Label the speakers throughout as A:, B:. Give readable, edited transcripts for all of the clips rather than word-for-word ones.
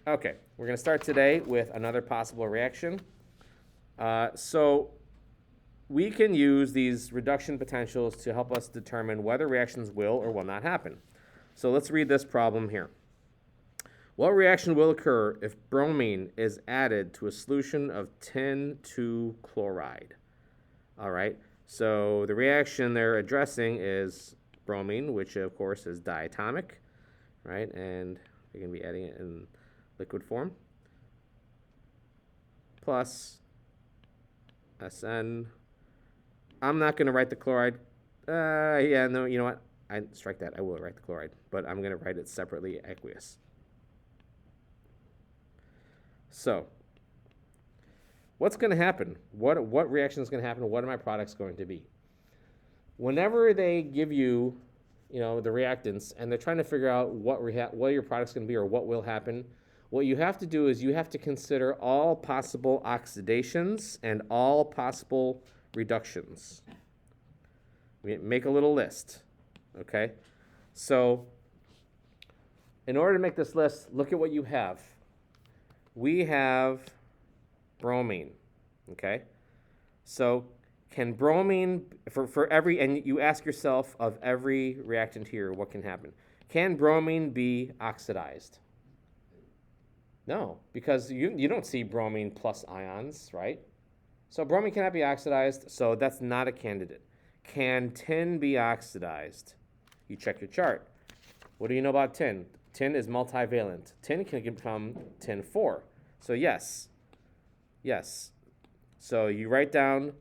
A: Okay, we're going to start today with another possible reaction. So we can use these reduction potentials to help us determine whether reactions will or will not happen. So let's read this problem here. What reaction will occur if bromine is added to a solution of tin 2-chloride? All right, so the reaction they're addressing is bromine, which of course is diatomic, right? And you're going to be adding it in liquid form, plus SN. I'm not going to write the chloride. Yeah, no, you know what? I strike that. I will write the chloride, but I'm going to write it separately, aqueous. So what's going to happen? What reaction is going to happen? What are my products going to be? Whenever they give you, the reactants, and they're trying to figure out what your product's going to be or what will happen, what you have to do is you have to consider all possible oxidations and all possible reductions. Make a little list, okay? So in order to make this list, look at what you have. We have bromine, okay? So can bromine, for every, and you ask yourself of every reactant here, what can happen? Can bromine be oxidized? No, because you don't see bromine plus ions, right? So bromine cannot be oxidized, so that's not a candidate. Can tin be oxidized? You check your chart. What do you know about tin? Tin is multivalent. Tin can become tin 4. So yes. So you write down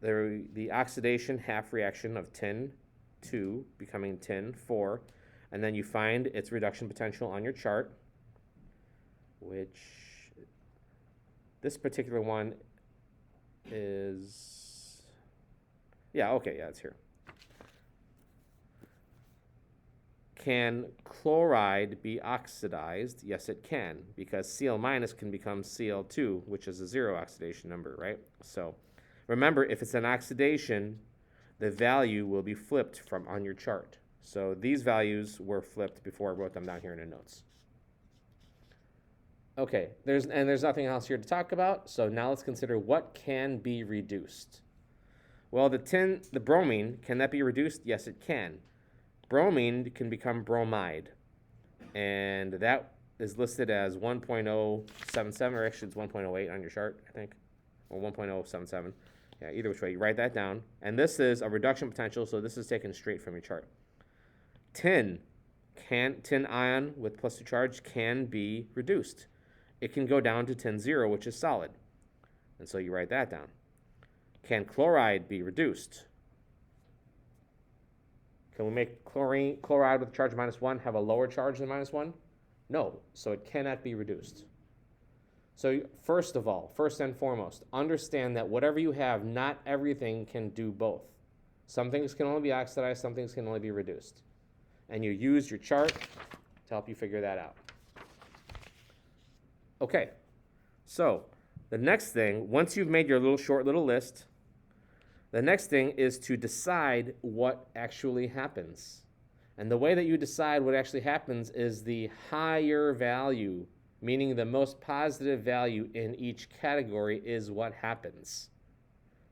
A: the oxidation half reaction of tin 2 becoming tin 4, and then you find its reduction potential on your chart, which this particular one is, it's here. Can chloride be oxidized? Yes, it can, because Cl- can become Cl2, which is a 0 oxidation number, right? So remember, if it's an oxidation, the value will be flipped from on your chart. So these values were flipped before I wrote them down here in the notes. Okay, there's nothing else here to talk about, so now let's consider what can be reduced. Well, the bromine, can that be reduced? Yes, it can. Bromine can become bromide, and that is listed as 1.077, or actually it's 1.08 on your chart, I think, or 1.077. Yeah, either which way, you write that down. And this is a reduction potential, so this is taken straight from your chart. Tin ion with +2 charge can be reduced. It can go down to tin 0, which is solid. And so you write that down. Can chloride be reduced? Can we make chloride with charge -1 have a lower charge than -1? No, so it cannot be reduced. So first and foremost, understand that whatever you have, not everything can do both. Some things can only be oxidized, some things can only be reduced. And you use your chart to help you figure that out. Okay, so the next thing, once you've made your short little list, the next thing is to decide what actually happens. And the way that you decide what actually happens is the higher value, meaning the most positive value in each category, is what happens.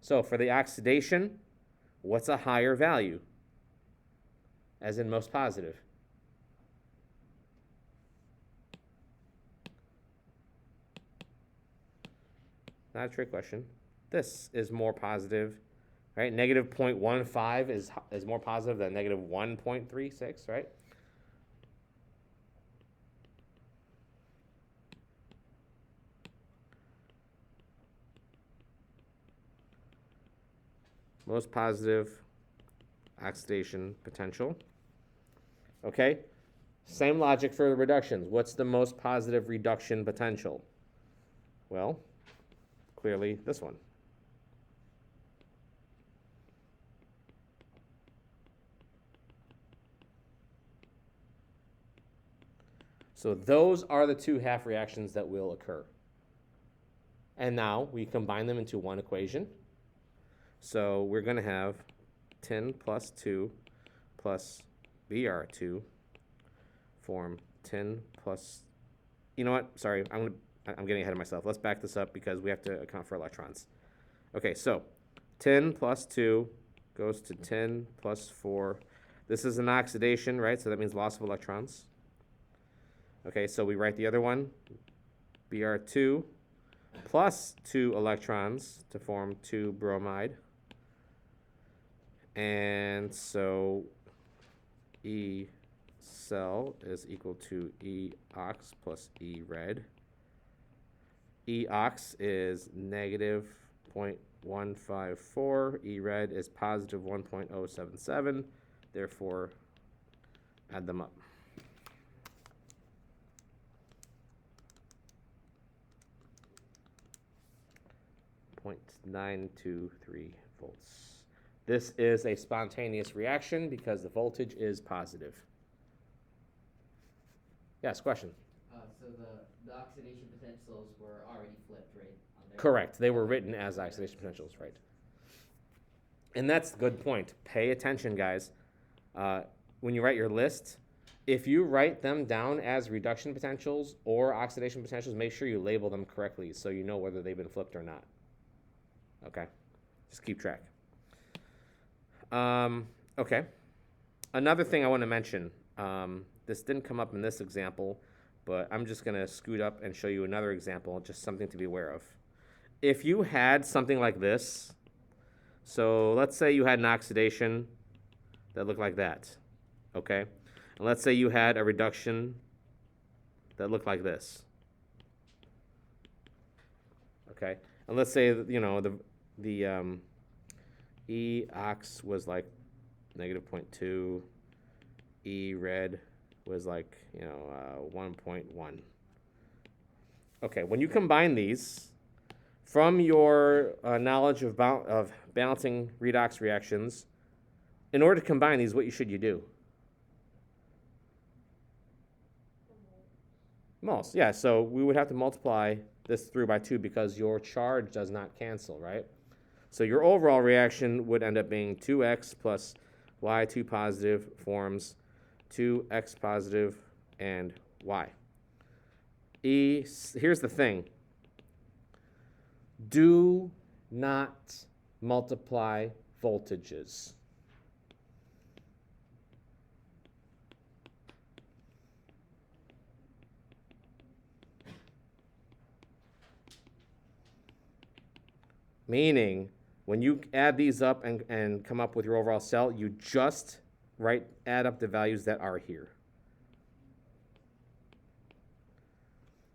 A: So for the oxidation, what's a higher value? As in most positive. Not a trick question. This is more positive, right? Negative 0.15 is more positive than negative 1.36, right? Most positive oxidation potential. Okay, same logic for the reductions. What's the most positive reduction potential? Well, clearly this one. So those are the two half reactions that will occur. And now we combine them into one equation. So we're going to have 10 plus 2 plus Br2 form 10 plus you know what? Sorry, I'm getting ahead of myself. Let's back this up because we have to account for electrons. Okay, so 10 plus 2 goes to 10 plus 4. This is an oxidation, right? So that means loss of electrons. Okay, so we write the other one, Br2 plus 2 electrons to form 2 bromide. And so E cell is equal to E ox plus E red. E ox is negative 0.154. E red is positive 1.077. Therefore, add them up. 0.923 volts. This is a spontaneous reaction because the voltage is positive. Yes, question?
B: So the oxidation potentials were already flipped, right?
A: Correct. They were written as oxidation potentials, right? And that's a good point. Pay attention, guys. When you write your list, if you write them down as reduction potentials or oxidation potentials, make sure you label them correctly so you know whether they've been flipped or not. Okay? Just keep track. Okay. Another thing I want to mention, this didn't come up in this example, but I'm just going to scoot up and show you another example, just something to be aware of. If you had something like this, so let's say you had an oxidation that looked like that, okay? And let's say you had a reduction that looked like this, okay? And let's say, you know, the E ox was like negative 0.2, E red was like, 1.1. Okay, when you combine these, from your knowledge of balancing redox reactions, in order to combine these, what should you do? Moles, yeah, so we would have to multiply this through by 2 because your charge does not cancel, right? So your overall reaction would end up being 2x plus y2 positive forms 2x positive and y. Here's the thing. Do not multiply voltages. Meaning, when you add these up and come up with your overall cell, you just add up the values that are here.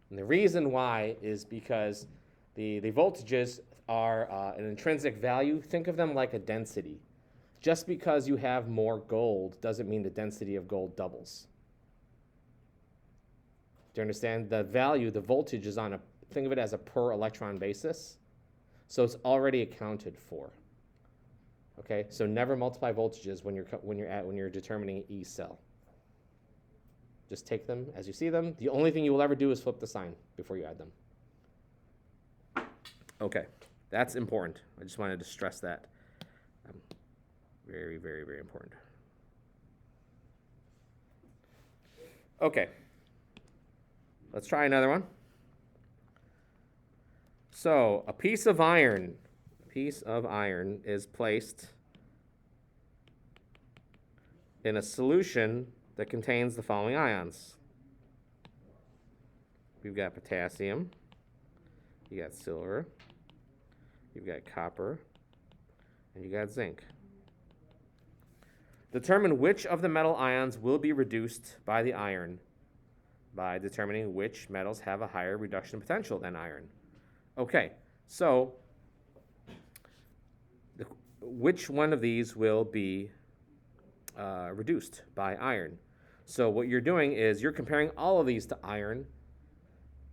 A: And the reason why is because the voltages are an intrinsic value. Think of them like a density. Just because you have more gold doesn't mean the density of gold doubles. Do you understand? The value, the voltage is on think of it as a per electron basis. So it's already accounted for. Okay, so never multiply voltages when you're determining E cell. Just take them as you see them. The only thing you will ever do is flip the sign before you add them. Okay, that's important. I just wanted to stress that. Very, very, very important. Okay, let's try another one. So a piece of iron is placed in a solution that contains the following ions. We've got potassium, you got silver, you've got copper, and you got zinc. Determine which of the metal ions will be reduced by the iron by determining which metals have a higher reduction potential than iron. Okay, so which one of these will be reduced by iron? So what you're doing is you're comparing all of these to iron,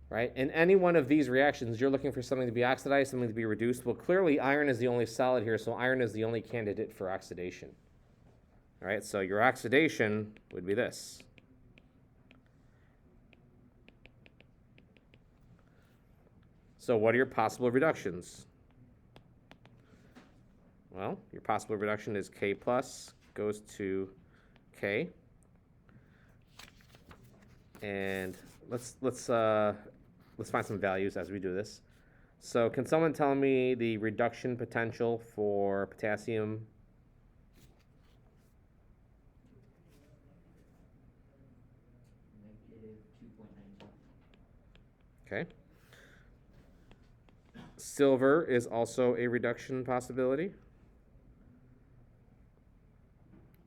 A: right? In any one of these reactions, you're looking for something to be oxidized, something to be reduced. Well, clearly iron is the only solid here, so iron is the only candidate for oxidation. All right, so your oxidation would be this. So what are your possible reductions? Well, your possible reduction is K plus goes to K. And let's find some values as we do this. So can someone tell me the reduction potential for potassium?
B: -2.92.
A: Okay. Silver is also a reduction possibility.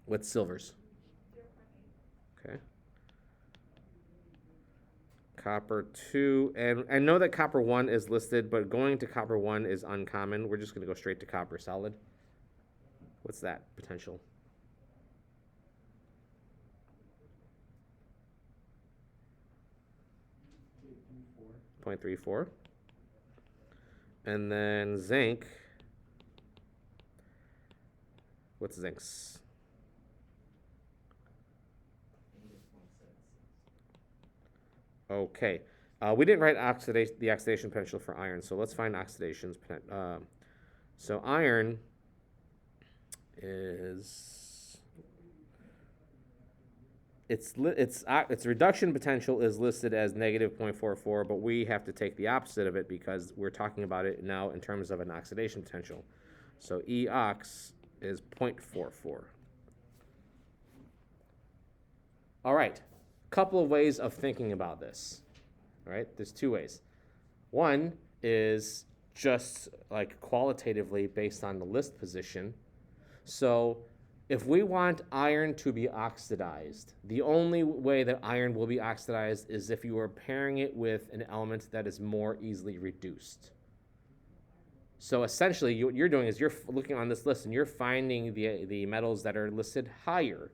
A: What's silver's?
C: 0.8.
A: Okay. Copper 2, and I know that copper 1 is listed, but going to copper 1 is uncommon. We're just going to go straight to copper solid. What's that potential? 0.34. And then zinc. What's zinc's? Okay. We didn't write the oxidation potential for iron, so let's find oxidation's potential. So iron is its reduction potential is listed as -0.44, but we have to take the opposite of it because we're talking about it now in terms of an oxidation potential. So EOX is 0.44. All right. Couple of ways of thinking about this. All right, there's two ways. One is just like qualitatively based on the list position. So if we want iron to be oxidized, the only way that iron will be oxidized is if you are pairing it with an element that is more easily reduced. So essentially what you're doing is you're looking on this list and you're finding the metals that are listed higher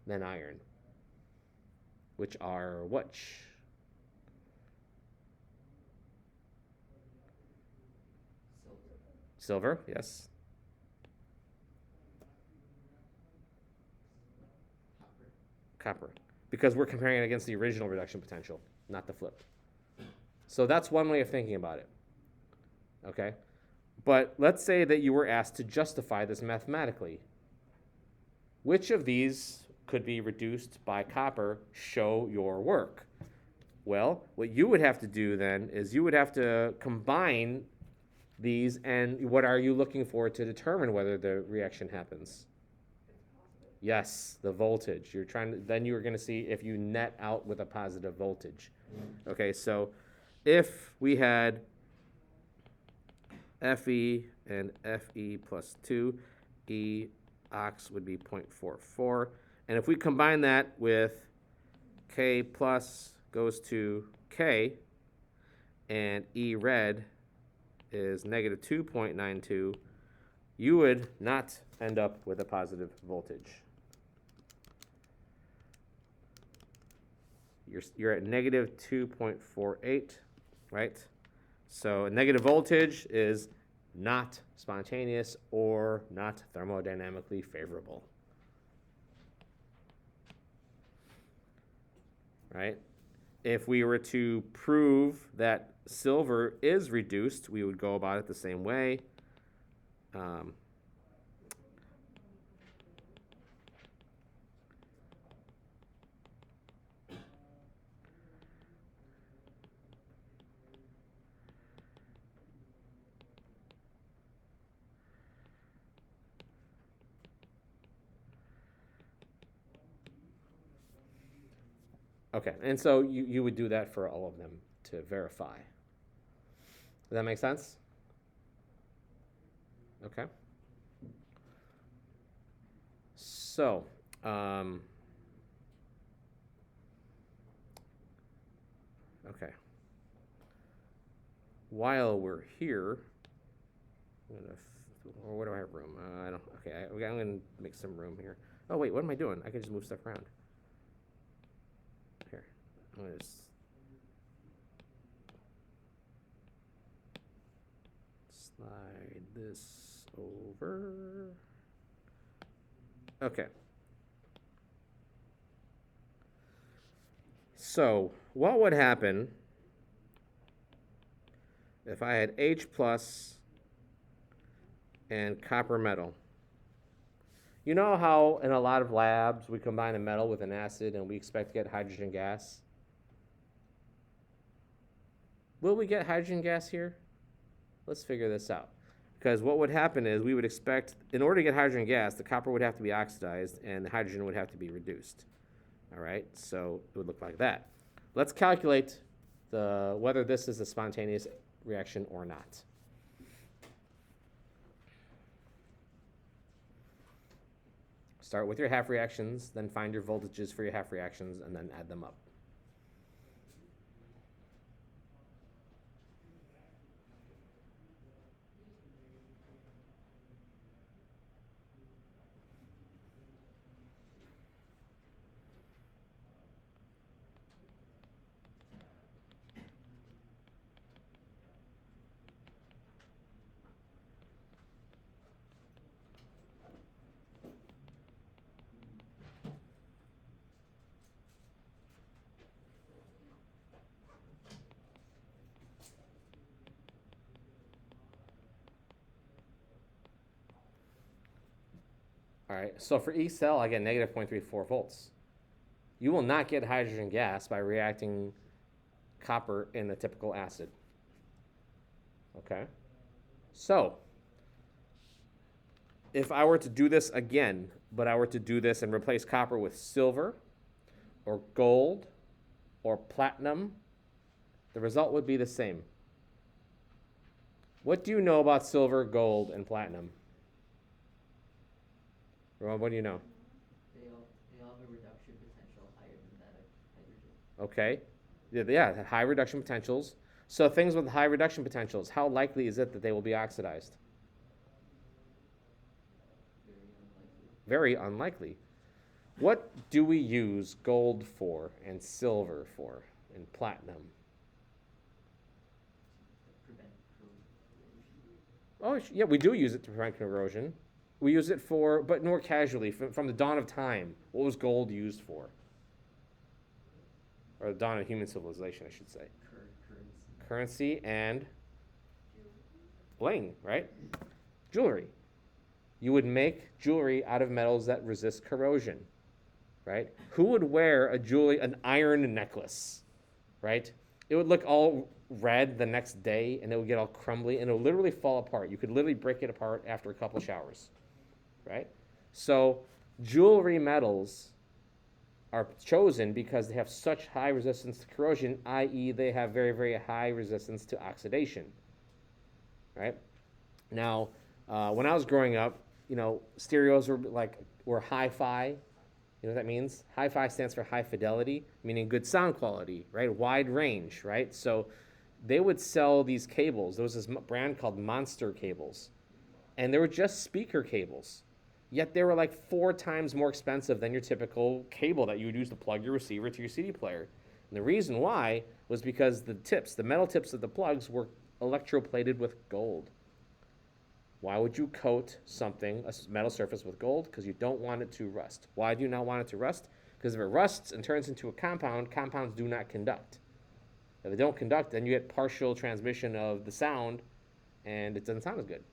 A: than iron, which are which? Silver, yes. Copper. Because we're comparing it against the original reduction potential, not the flipped. So that's one way of thinking about it. Okay? But let's say that you were asked to justify this mathematically. Which of these could be reduced by copper? Show your work. Well, what you would have to do then is you would have to combine these, and what are you looking for to determine whether the reaction happens? Yes, the voltage. Then you're going to see if you net out with a positive voltage. Okay, so if we had Fe and Fe plus 2, E ox would be 0.44. And if we combine that with K plus goes to K, and E red is -2.92, you would not end up with a positive voltage. You're at -2.48, right? So a negative voltage is not spontaneous or not thermodynamically favorable. Right? If we were to prove that silver is reduced, we would go about it the same way. Okay, and so you would do that for all of them to verify. Does that make sense? Okay. So, okay. While we're here, or what do I have room? I don't. Okay, I'm gonna make some room here. Oh wait, what am I doing? I can just move stuff around. Here, I'm gonna just slide this over. Okay. So, what would happen if I had H plus and copper metal? You know how in a lot of labs we combine a metal with an acid and we expect to get hydrogen gas? Will we get hydrogen gas here? Let's figure this out. Because what would happen is we would expect, in order to get hydrogen gas, the copper would have to be oxidized and the hydrogen would have to be reduced. All right, so it would look like that. Let's calculate whether this is a spontaneous reaction or not. Start with your half reactions, then find your voltages for your half reactions, and then add them up. All right, so for each cell, I get negative 0.34 volts. You will not get hydrogen gas by reacting copper in a typical acid. Okay? So, if I were to do this again, but I were to do this and replace copper with silver or gold or platinum, the result would be the same. What do you know about silver, gold, and platinum? Rob, what do you know?
B: They all have a reduction potential higher than that of hydrogen.
A: Okay. Yeah, high reduction potentials. So things with high reduction potentials, how likely is it that they will be oxidized?
B: Very unlikely.
A: Very unlikely. What do we use gold for and silver for and platinum?
B: Prevent corrosion.
A: Oh, yeah, we do use it to prevent corrosion. We use it for, but more casually, from the dawn of time. What was gold used for? Or the dawn of human civilization, I should say.
B: Currency.
A: Currency and bling, right? Jewelry. You would make jewelry out of metals that resist corrosion, right? Who would wear an iron necklace, right? It would look all red the next day, and it would get all crumbly, and it would literally fall apart. You could literally break it apart after a couple showers, right? So jewelry metals are chosen because they have such high resistance to corrosion, i.e. they have very, very high resistance to oxidation, right? Now, when I was growing up, stereos were hi-fi. You know what that means? Hi-fi stands for high fidelity, meaning good sound quality, right? Wide range, right? So they would sell these cables. There was this brand called Monster cables, and they were just speaker cables. Yet they were like 4 times more expensive than your typical cable that you would use to plug your receiver to your CD player. And the reason why was because the metal tips of the plugs were electroplated with gold. Why would you coat a metal surface with gold? Because you don't want it to rust. Why do you not want it to rust? Because if it rusts and turns into a compound, compounds do not conduct. If they don't conduct, then you get partial transmission of the sound, and it doesn't sound as good.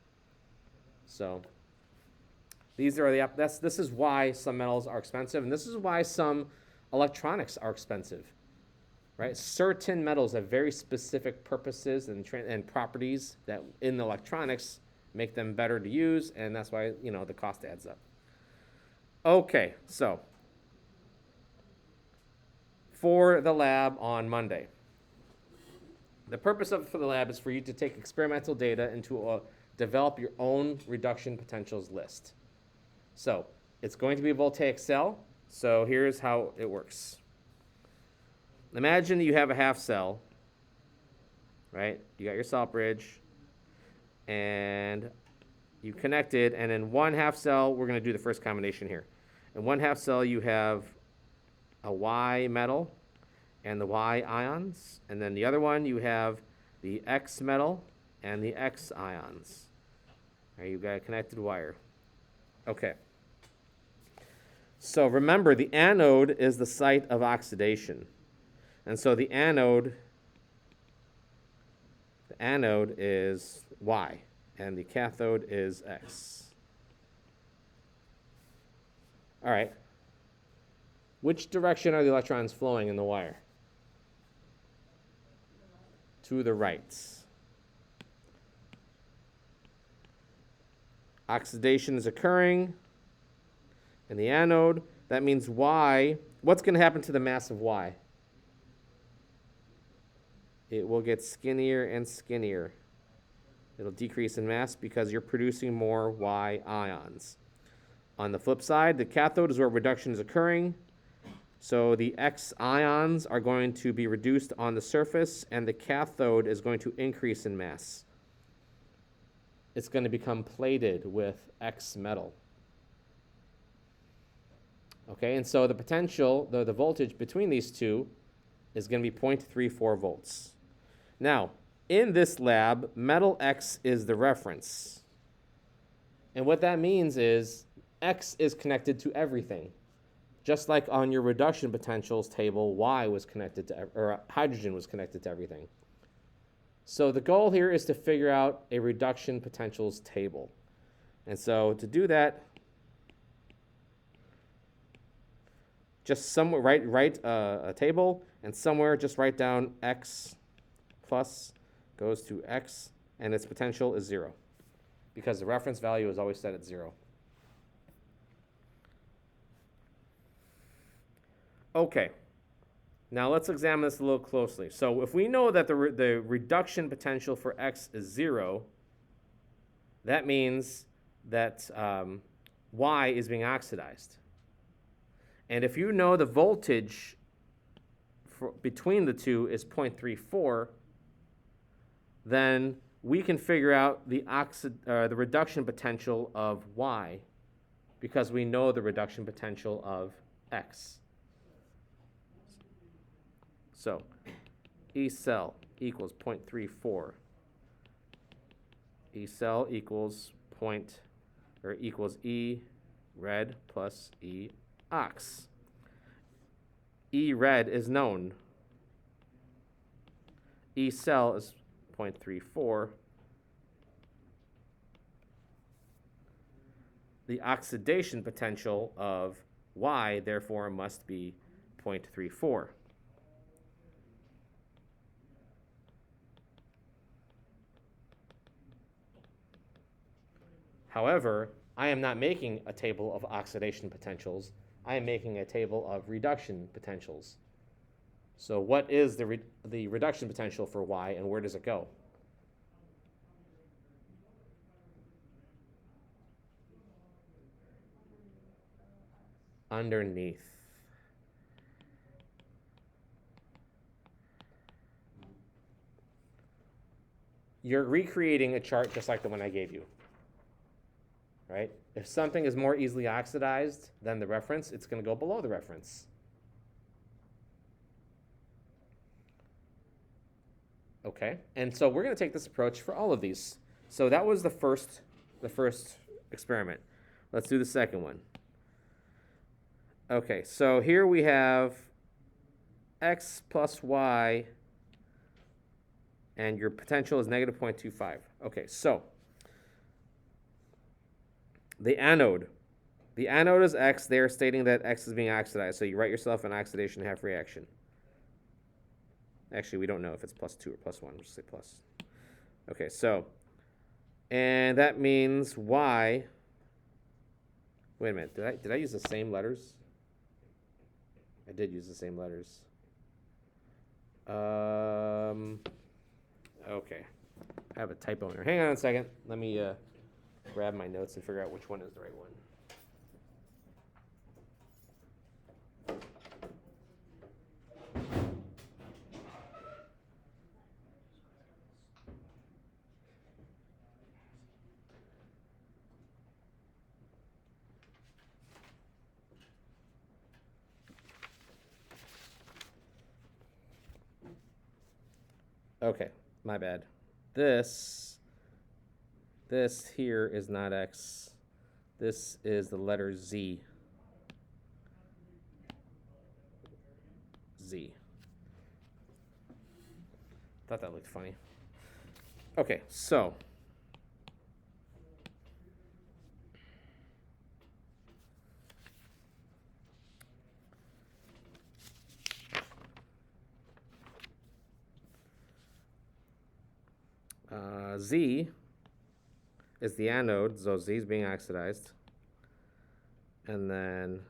A: So this is why some metals are expensive, and this is why some electronics are expensive, right? Certain metals have very specific purposes and properties that in the electronics make them better to use, and that's why, the cost adds up. Okay, so for the lab on Monday, the purpose for the lab is for you to take experimental data and to develop your own reduction potentials list. So it's going to be a Voltaic cell. So here's how it works. Imagine you have a half cell, right? You got your salt bridge, and you connected, and in one half cell, we're going to do the first combination here. In one half cell, you have a Y metal and the Y ions, and then the other one, you have the X metal and the X ions. All right, you've got a connected wire. Okay. So remember, the anode is the site of oxidation. And so the anode is Y, and the cathode is X. All right. Which direction are the electrons flowing in the wire? to the right. Oxidation is occurring in the anode. That means Y. What's going to happen to the mass of Y? It will get skinnier and skinnier. It'll decrease in mass because you're producing more Y ions. On the flip side, the cathode is where reduction is occurring. So the X ions are going to be reduced on the surface, and the cathode is going to increase in mass. It's going to become plated with X metal. Okay, and so the potential, the voltage between these two is going to be 0.34 volts. Now, in this lab, metal X is the reference. And what that means is X is connected to everything. Just like on your reduction potentials table, Y was connected to, or hydrogen was connected to everything. So the goal here is to figure out a reduction potentials table. And so to do that, just somewhere write a table, and somewhere just write down X plus goes to X, and its potential is 0, because the reference value is always set at 0. Okay, now let's examine this a little closely. So if we know that the reduction potential for X is 0, that means that Y is being oxidized. And if you know the voltage between the two is 0.34, then we can figure out the reduction potential of Y, because we know the reduction potential of X. So E cell equals 0.34. E cell equals equals E red plus E ox. E red is known. E cell is 0.34. The oxidation potential of Y, therefore, must be 0.34. However, I am not making a table of oxidation potentials. I am making a table of reduction potentials. So what is the reduction potential for Y, and where does it go? Underneath. You're recreating a chart just like the one I gave you. Right? If something is more easily oxidized than the reference, it's going to go below the reference. Okay, and so we're going to take this approach for all of these. So that was the first experiment. Let's do the second one. Okay, so here we have X plus Y, and your potential is negative 0.25. Okay, so the anode is X. They're stating that X is being oxidized. So you write yourself an oxidation half reaction. Actually, we don't know if it's +2 or +1. We'll just say plus. Okay, so, and that means Y. Wait a minute. Did I use the same letters? I did use the same letters. Okay. I have a typo in here. Hang on a second. Let me grab my notes and figure out which one is the right one. Okay, my bad. This here is not X. This is the letter Z. Z. Thought that looked funny. Okay, so Z is the anode, so Z is being oxidized. And then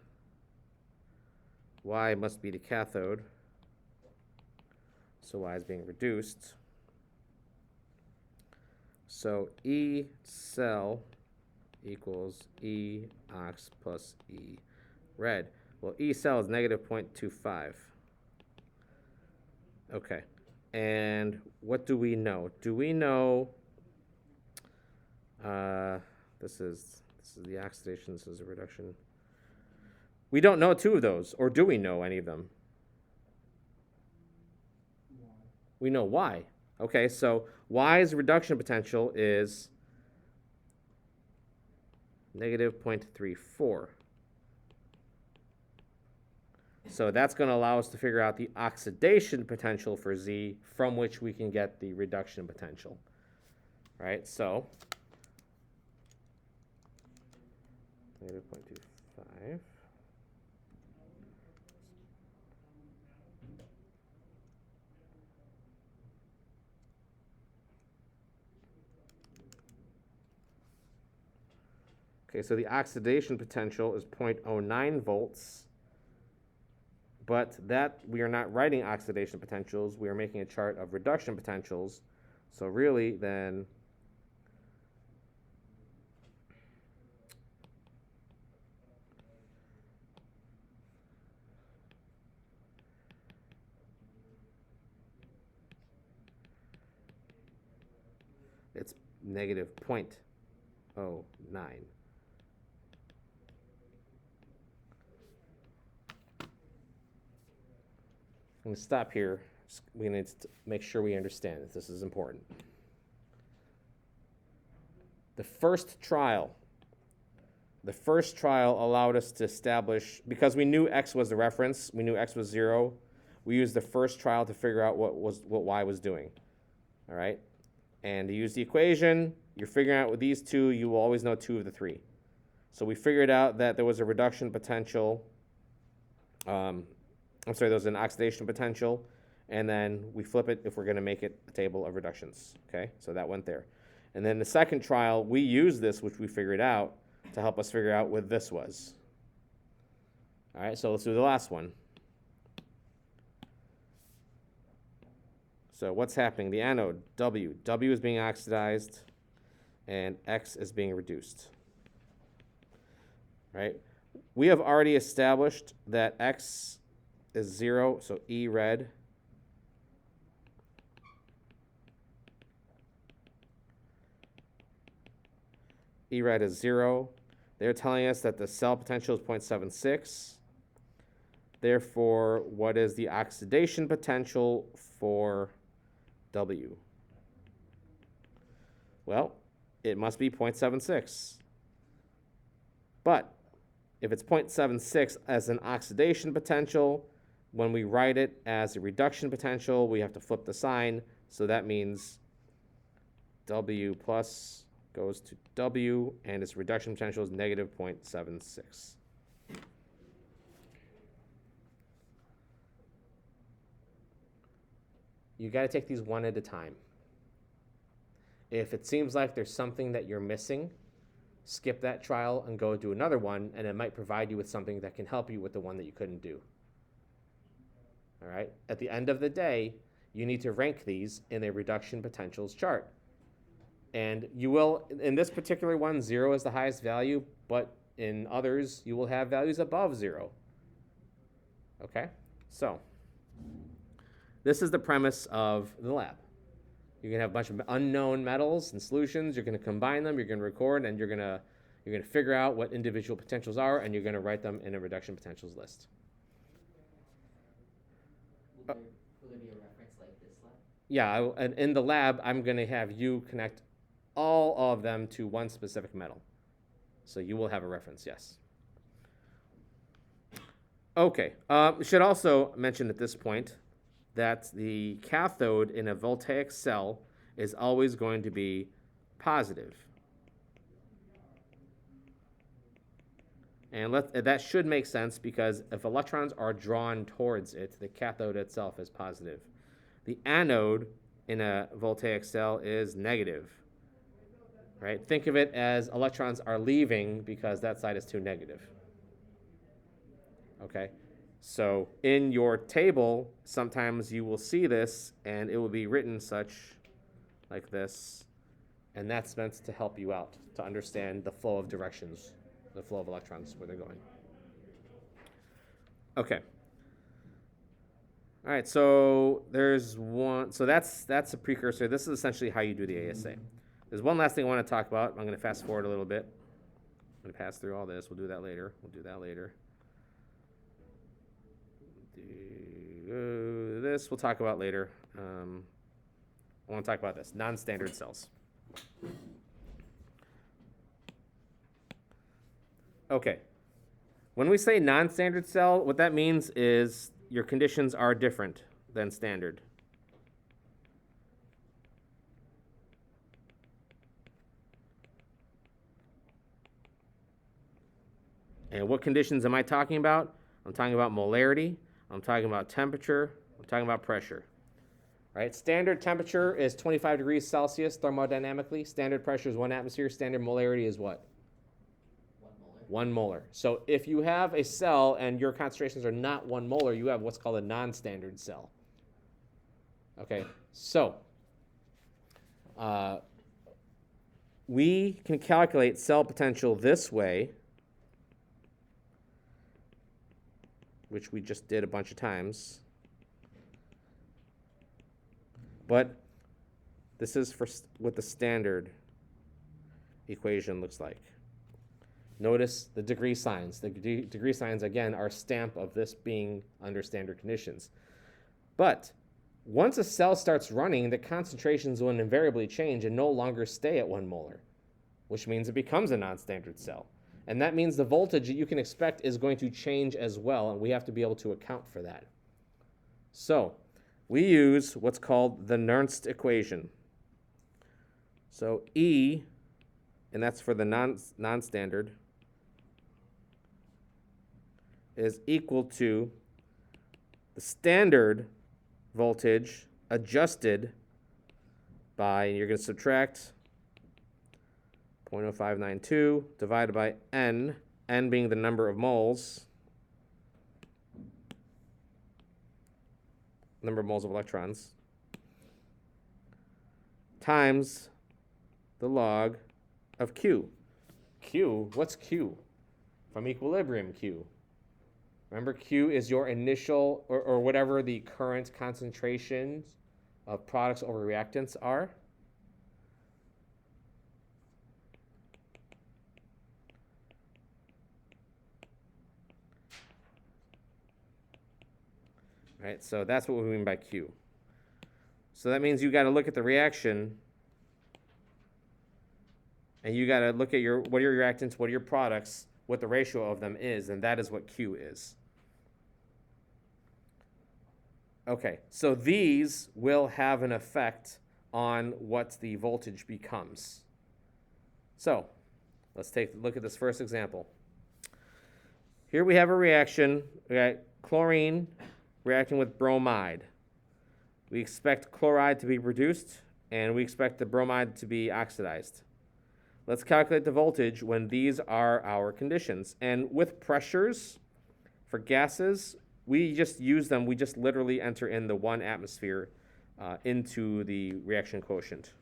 A: Y must be the cathode, so Y is being reduced. So E cell equals E ox plus E red. Well, E cell is negative 0.25. Okay. And what do we know? Do we know this is the oxidation, this is a reduction. We don't know two of those, or do we know any of them? We know Y. Okay, so Y's reduction potential is negative 0.34. So that's going to allow us to figure out the oxidation potential for Z, from which we can get the reduction potential. Right, so negative 0.25. Okay, so the oxidation potential is 0.09 volts, but that we are not writing oxidation potentials, we are making a chart of reduction potentials. So really then it's negative 0.09. I'm going to stop here. We need to make sure we understand that this is important. The first trial allowed us to establish, because we knew X was the reference, we knew X was 0, we used the first trial to figure out what Y was doing. All right? And to use the equation, you're figuring out with these two, you will always know two of the three. So we figured out that there was a reduction potential, there was an oxidation potential, and then we flip it if we're going to make it a table of reductions. Okay, so that went there. And then the second trial, we used this, which we figured out, to help us figure out what this was. All right, so let's do the last one. So what's happening? The anode, W is being oxidized, and X is being reduced. Right? We have already established that X is 0, so E red. E red is 0. They're telling us that the cell potential is 0.76. Therefore, what is the oxidation potential for W? Well, it must be 0.76. But if it's 0.76 as an oxidation potential, when we write it as a reduction potential, we have to flip the sign. So that means W plus goes to W, and its reduction potential is negative 0.76. You got to take these one at a time. If it seems like there's something that you're missing, skip that trial and go do another one, and it might provide you with something that can help you with the one that you couldn't do. All right? At the end of the day, you need to rank these in a reduction potentials chart. And you will, in this particular one, 0 is the highest value, but in others, you will have values above 0. Okay? So this is the premise of the lab. You're going to have a bunch of unknown metals and solutions. You're going to combine them. You're going to record, and you're going to figure out what individual potentials are, and you're going to write them in a reduction potentials list.
B: Will there be a reference like this lab?
A: Yeah, and in the lab, I'm going to have you connect all of them to one specific metal. So you will have a reference, yes. Okay, should also mention at this point that the cathode in a voltaic cell is always going to be positive. And that should make sense, because if electrons are drawn towards it, the cathode itself is positive. The anode in a Voltaic cell is negative. Right? Think of it as electrons are leaving because that side is too negative. Okay? So in your table, sometimes you will see this and it will be written such like this, and that's meant to help you out to understand the flow of directions, the flow of electrons, where they're going. Okay. All right, so there's one, so that's a precursor. This is essentially how you do the ASA. There's one last thing I want to talk about. I'm going to fast forward a little bit. I'm going to pass through all this. We'll do that later. This we'll talk about later. I want to talk about this, non-standard cells. Okay. When we say non-standard cell, what that means is your conditions are different than standard. And what conditions am I talking about? I'm talking about molarity, I'm talking about temperature, I'm talking about pressure. Right? Standard temperature is 25 degrees Celsius thermodynamically. Standard pressure is 1 atmosphere. Standard molarity is what?
B: 1 molar.
A: 1 molar. So if you have a cell and your concentrations are not 1 molar, you have what's called a non-standard cell. Okay, so we can calculate cell potential this way, which we just did a bunch of times. But this is for what the standard equation looks like. Notice the degree signs. The degree signs, again, are a stamp of this being under standard conditions. But once a cell starts running, the concentrations will invariably change and no longer stay at 1 molar, which means it becomes a non-standard cell. And that means the voltage that you can expect is going to change as well, and we have to be able to account for that. So we use what's called the Nernst equation. So E, and that's for the non-standard, is equal to the standard voltage adjusted by, and you're going to subtract 0.0592 divided by N, N being the number of moles, number of moles of electrons, times the log of Q. Q, what's Q? From equilibrium Q. Remember, Q is your initial, or whatever the current concentrations of products over reactants are. Right, so that's what we mean by Q. So that means you got to look at the reaction, and you got to look at what are your reactants, what are your products, what the ratio of them is, and that is what Q is. Okay, so these will have an effect on what the voltage becomes. So let's take a look at this first example. Here we have a reaction. We got chlorine reacting with bromide. We expect chloride to be produced, and we expect the bromide to be oxidized. Let's calculate the voltage when these are our conditions. And with pressures, for gases, we just use them. We just literally enter in the 1 atmosphere into the reaction quotient.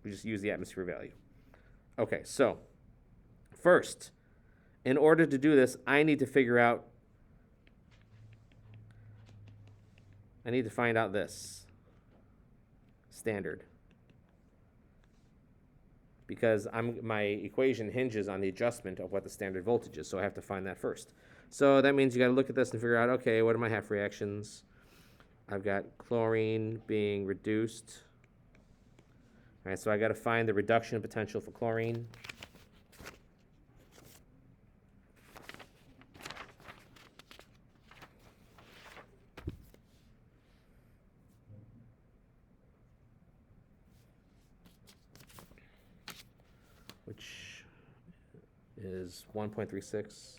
A: We just use the atmosphere value. Okay, so first, in order to do this, I need to find out this standard, because my equation hinges on the adjustment of what the standard voltage is, so I have to find that first. So that means you got to look at this and figure out, okay, what are my half reactions? I've got chlorine being reduced. All right, so I got to find the reduction potential for chlorine. Which is 1.36.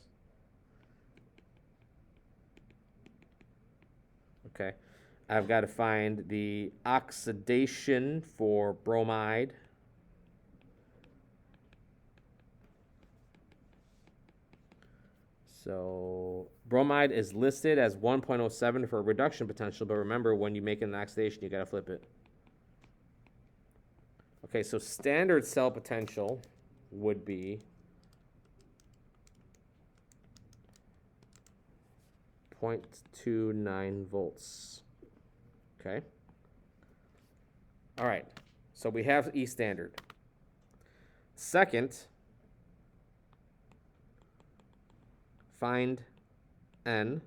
A: Okay. I've got to find the oxidation for bromide. So bromide is listed as 1.07 for a reduction potential, but remember when you make an oxidation, you got to flip it. Okay, so standard cell potential would be 0.29 volts. Okay. All right. So we have E standard. Second, find N.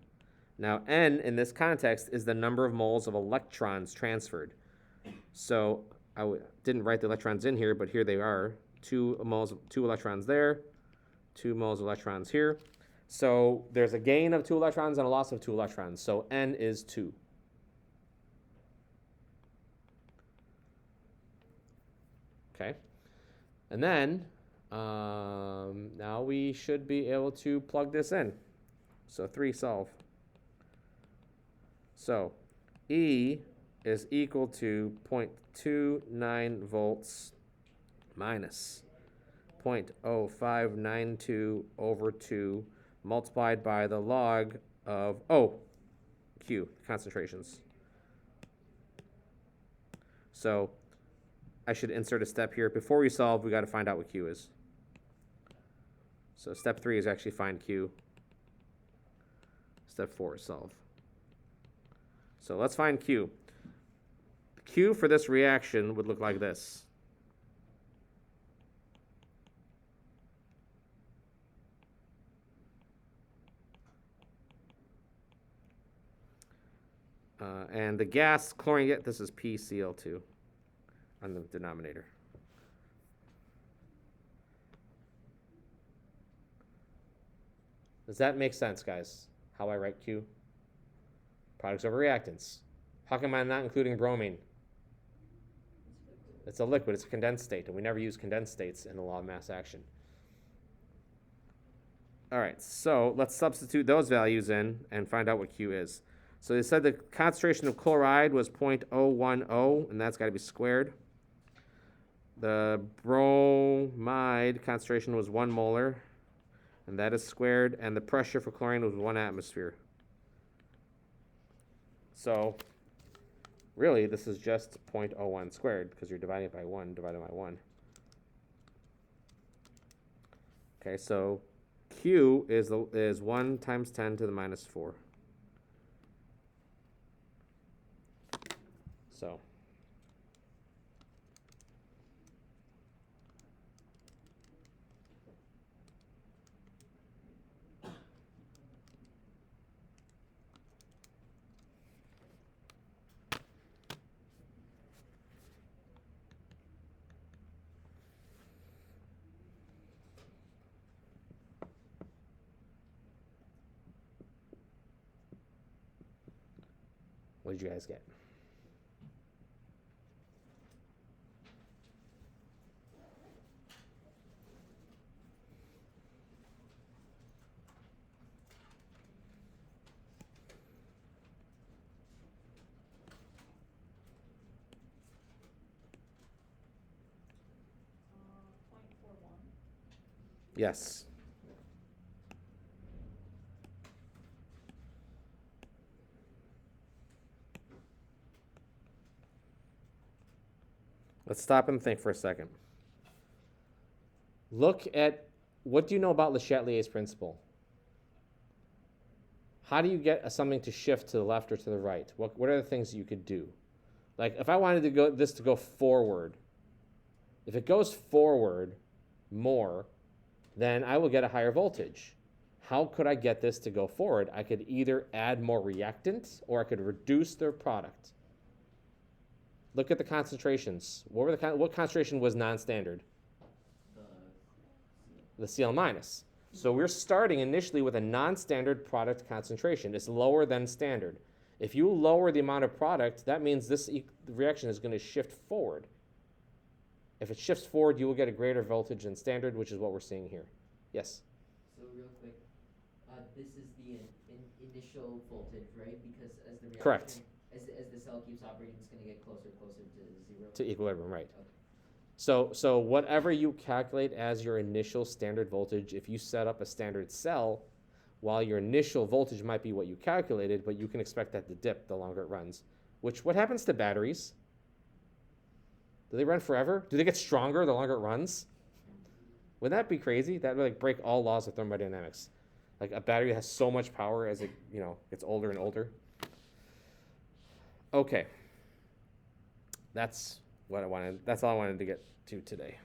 A: Now, N in this context is the number of moles of electrons transferred. So I didn't write the electrons in here, but here they are. 2 electrons there, 2 moles of electrons here. So there's a gain of 2 electrons and a loss of 2 electrons. So N is 2. Okay. And then now we should be able to plug this in. So 3 solve. So E is equal to 0.29 volts minus 0.0592 over 2 multiplied by the log of Q, concentrations. So I should insert a step here. Before we solve, we got to find out what Q is. So step 3 is actually find Q. Step 4 is solve. So let's find Q. Q for this reaction would look like this. And the gas chlorine, this is PCl2 on the denominator. Does that make sense, guys? How I write Q? Products over reactants. How come I'm not including bromine? It's a liquid, it's a condensed state, and we never use condensed states in the law of mass action. All right, so let's substitute those values in and find out what Q is. So they said the concentration of chloride was 0.010, and that's got to be squared. The bromide concentration was 1 molar, and that is squared, and the pressure for chlorine was 1 atmosphere. So really, this is just 0.01 squared, because you're dividing it by 1, divided by 1. Okay, so Q is 1 times 10 to the minus 4. So what did you guys get? Yes. Let's stop and think for a second. Look at, what do you know about Le Chatelier's principle? How do you get something to shift to the left or to the right? What are the things you could do? Like if I wanted this to go forward, if it goes forward more, then I will get a higher voltage. How could I get this to go forward? I could either add more reactant or I could reduce their product. Look at the concentrations. What concentration was non-standard? The Cl minus. So we're starting initially with a non-standard product concentration. It's lower than standard. If you lower the amount of product, that means this reaction is going to shift forward. If it shifts forward, you will get a greater voltage than standard, which is what we're seeing here. Yes?
B: So real quick, this is the initial voltage, right? Because as the reaction,
A: Correct.
B: As the closer to zero?
A: to equilibrium, right?
B: Okay.
A: So whatever you calculate as your initial standard voltage, if you set up a standard cell, while your initial voltage might be what you calculated, but you can expect that to dip the longer it runs. What happens to batteries? Do they run forever? Do they get stronger the longer it runs? Would that be crazy? That would like break all laws of thermodynamics. Like a battery has so much power as it gets older and older. Okay. That's what I wanted. That's all I wanted to get to today.